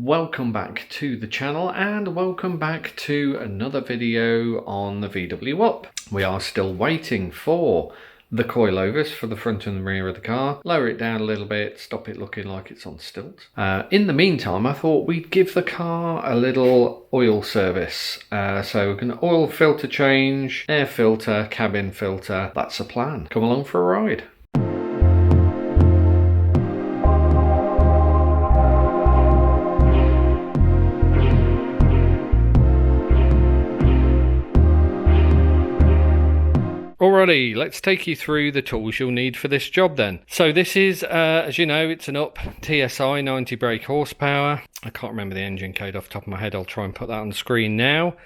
Welcome back to the channel and welcome back to another video on the VW Up. We are still waiting for the coilovers for the front and the rear of the car. Lower it down a little bit, stop it looking like it's on stilts. In the meantime, I thought we'd give the car a little oil service. So an oil filter change, air filter, cabin filter, that's the plan. Come along for a ride. Alrighty, let's take you through the tools you'll need for this job then. So this is, as you know, it's an Up TSI 90 brake horsepower. I can't remember the engine code off the top of my head. I'll try and put that on the screen now.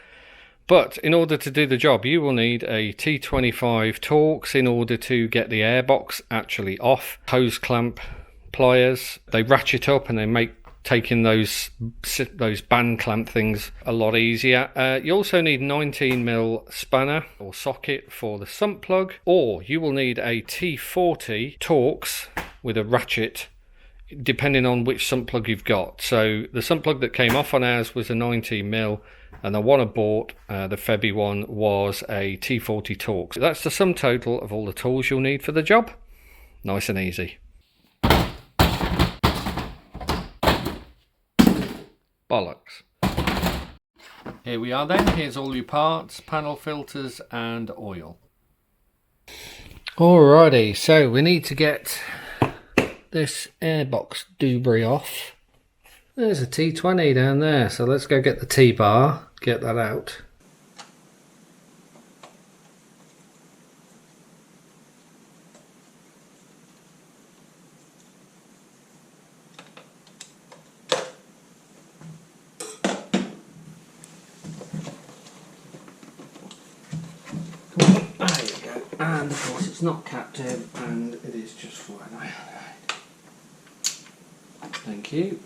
But in order to do the job, you will need a T25 Torx in order to get the airbox actually off. Hose clamp pliers, they ratchet up and they make taking those band clamp things a lot easier. You also need 19mm spanner or socket for the sump plug, or you will need a T40 Torx with a ratchet depending on which sump plug you've got. So the sump plug that came off on ours was a 19mm, and the one I bought, the Febby one, was a T40 Torx. That's the sum total of all the tools you'll need for the job. Nice and easy. Bollocks. Here we are then. Here's all your parts, panel filters and oil. Alrighty, so we need to get this airbox debris off. There's a T20 down there, so let's go get the T-bar, get that out. There you go, and of course it's not capped in and it is just flying around. Thank you.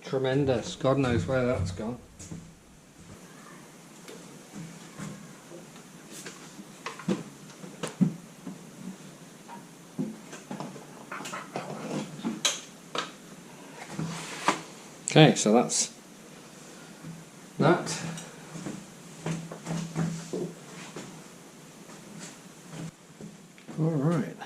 Tremendous. God knows where that's gone. Okay, so that's that. All right.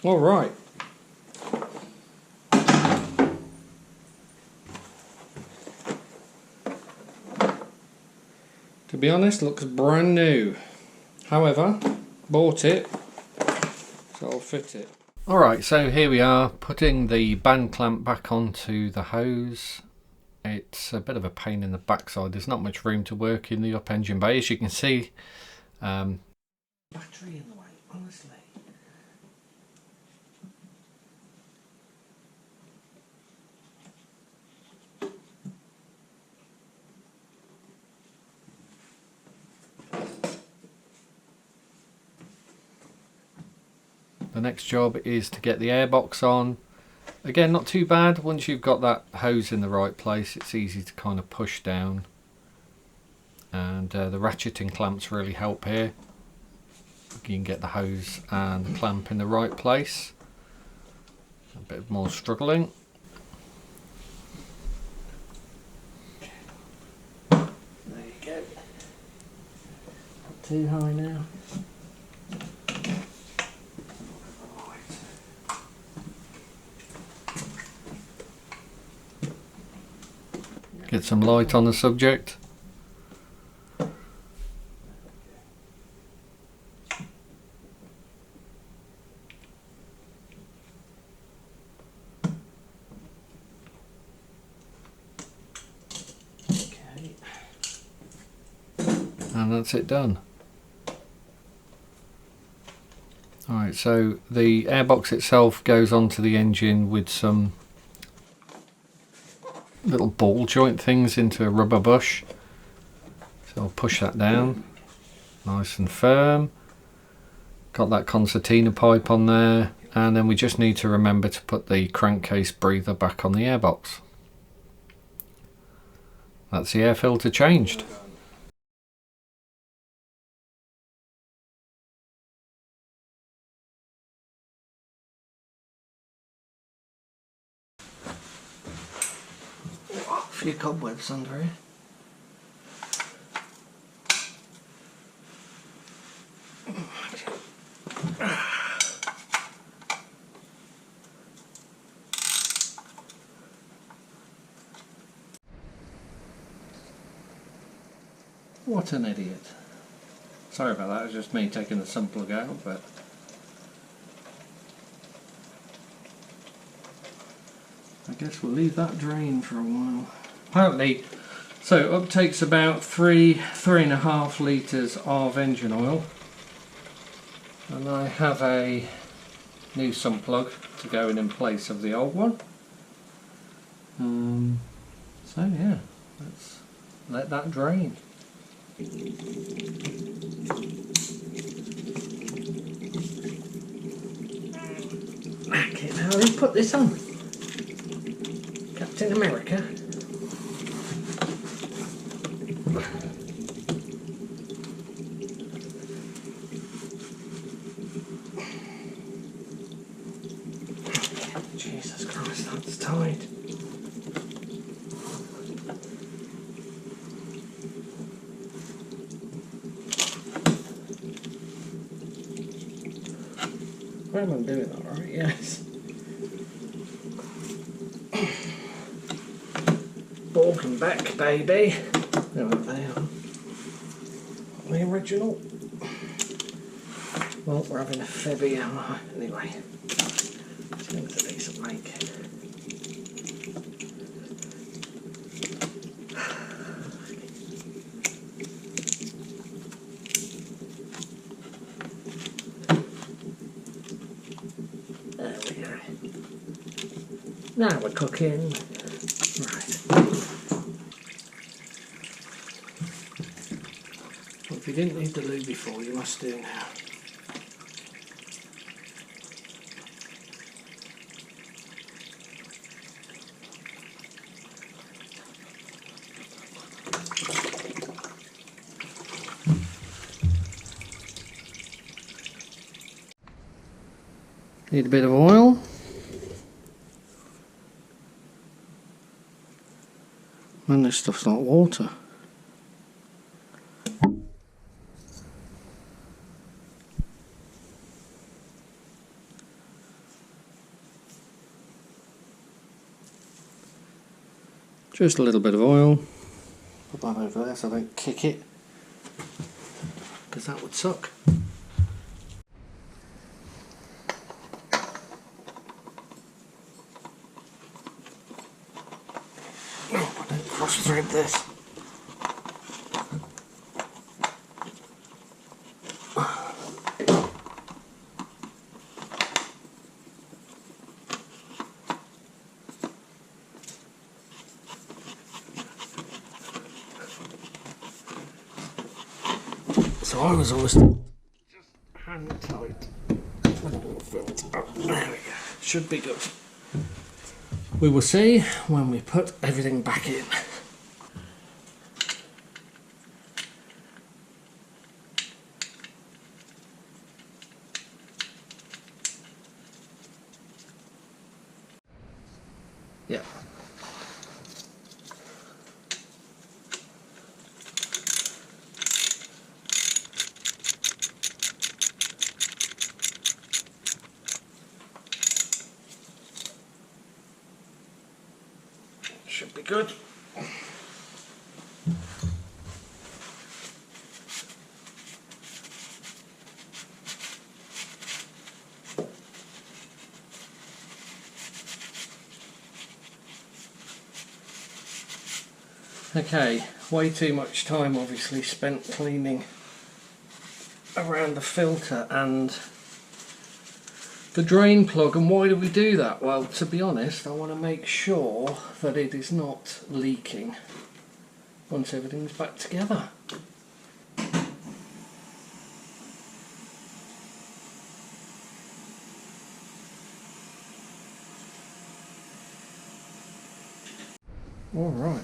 All right. To be honest, looks brand new. However, bought it, so I'll fit it. All right, so here we are, putting the band clamp back onto the hose. It's a bit of a pain in the backside. There's not much room to work in the up engine bay, as you can see. Battery in the way, honestly. The next job is to get the airbox on. Again, not too bad. Once you've got that hose in the right place, it's easy to kind of push down. And the ratcheting clamps really help here. You can get the hose and the clamp in the right place. A bit more struggling. There you go. Not too high now. Get some light on the subject. And that's it done. Alright, so the airbox itself goes onto the engine with some little ball joint things into a rubber bush. So I'll push that down, nice and firm. Got that concertina pipe on there, and then we just need to remember to put the crankcase breather back on the airbox. That's the air filter changed. A few cobwebs under here. What an idiot. Sorry about that, it was just me taking the sun plug out, but I guess we'll leave that drain for a while. Apparently, so uptake's about 3.5 litres of engine oil, and I have a new sump plug to go in place of the old one. So yeah, let's let that drain. Okay, now who put this on? Captain America? Jesus Christ, that's tight. Well, I'm doing alright, yes. Balkan back, baby. There they are. The original. Well, we're having a fibby, anyway. It's a decent make. There we go. Now we're cooking. Right. Well, if you didn't need the lube before, you must do now. Need a bit of oil. Man, this stuff's like water. Just a little bit of oil. Put that over there so I don't kick it, because that would suck. Oh, I don't cross thread this. So I was always just hand tight. Oh, there we go. Should be good. We will see when we put everything back in. Yeah. Should be good. Okay, way too much time obviously spent cleaning around the filter and the drain plug. And why do we do that? Well, to be honest, I want to make sure that it is not leaking once everything's back together. All right.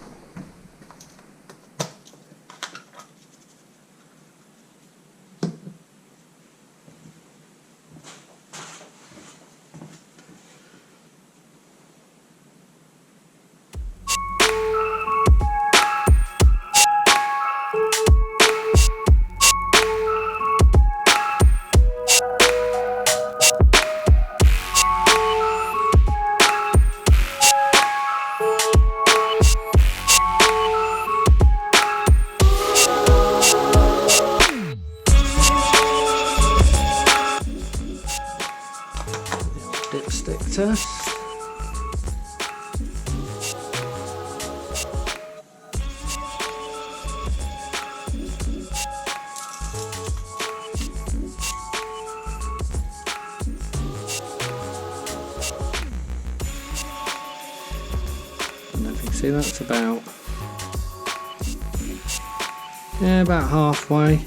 Dipstick test. And if you can see, that's about halfway.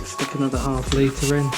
Stick another half litre in.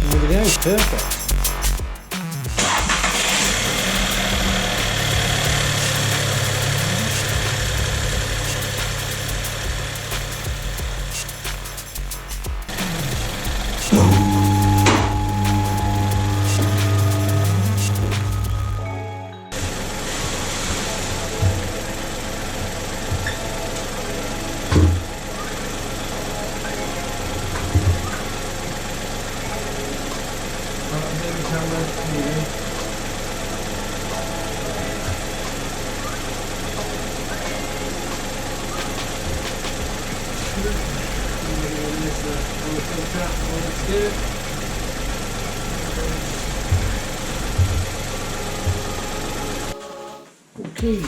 There we go, perfect. Okay.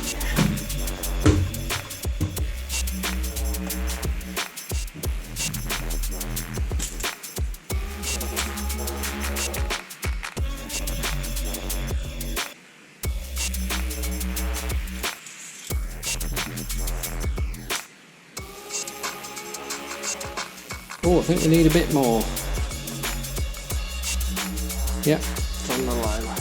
Oh, I think we need a bit more. Yep, it's on the low.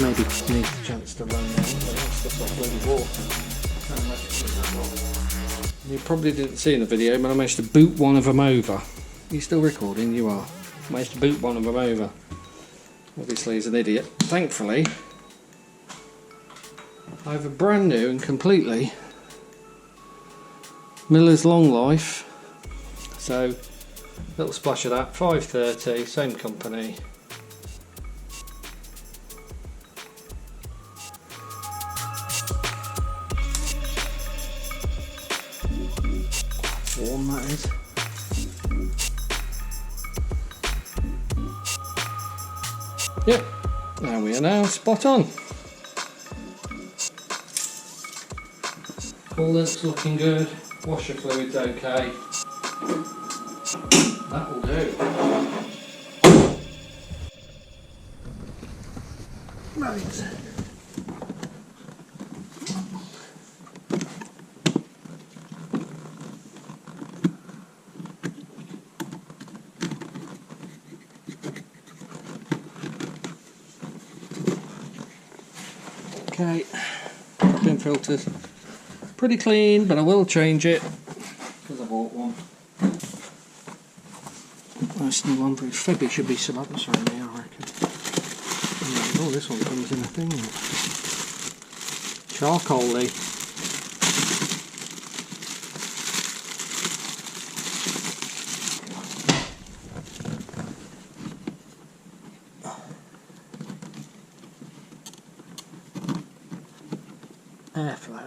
Maybe needs a chance to run down, but that's just like bloody water. You probably didn't see in the video, but I managed to boot one of them over. Are you still recording? You are. I managed to boot one of them over. Obviously he's an idiot. Thankfully, I have a brand new and completely Miller's Long Life. So, little splash of that, 530, same company. Warm that is. Yep, there we are now, spot on. Coolant's looking good, washer fluid's okay. That will do. Right. Okay, drop-in filters. Pretty clean, but I will change it because I bought one. Nice new one, but Febby should be some others around here, I reckon. Oh, this one comes in a thing. Charcoal-y. Airflow.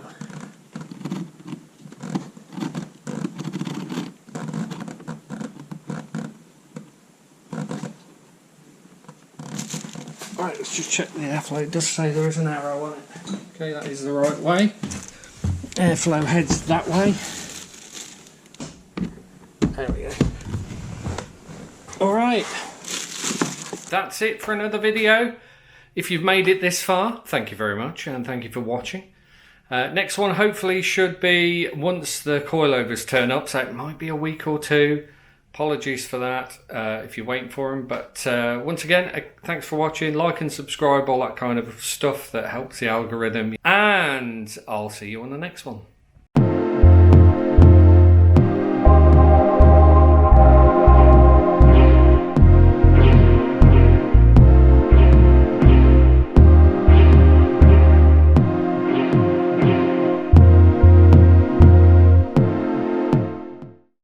Right, let's just check the airflow. It does say there is an arrow on it. Okay, that is the right way. Airflow heads that way. There we go. Alright. That's it for another video. If you've made it this far, thank you very much, and thank you for watching. Next one hopefully should be once the coilovers turn up, so it might be a week or two. Apologies for that if you're waiting for them. But once again, thanks for watching. Like and subscribe, all that kind of stuff that helps the algorithm. And I'll see you on the next one.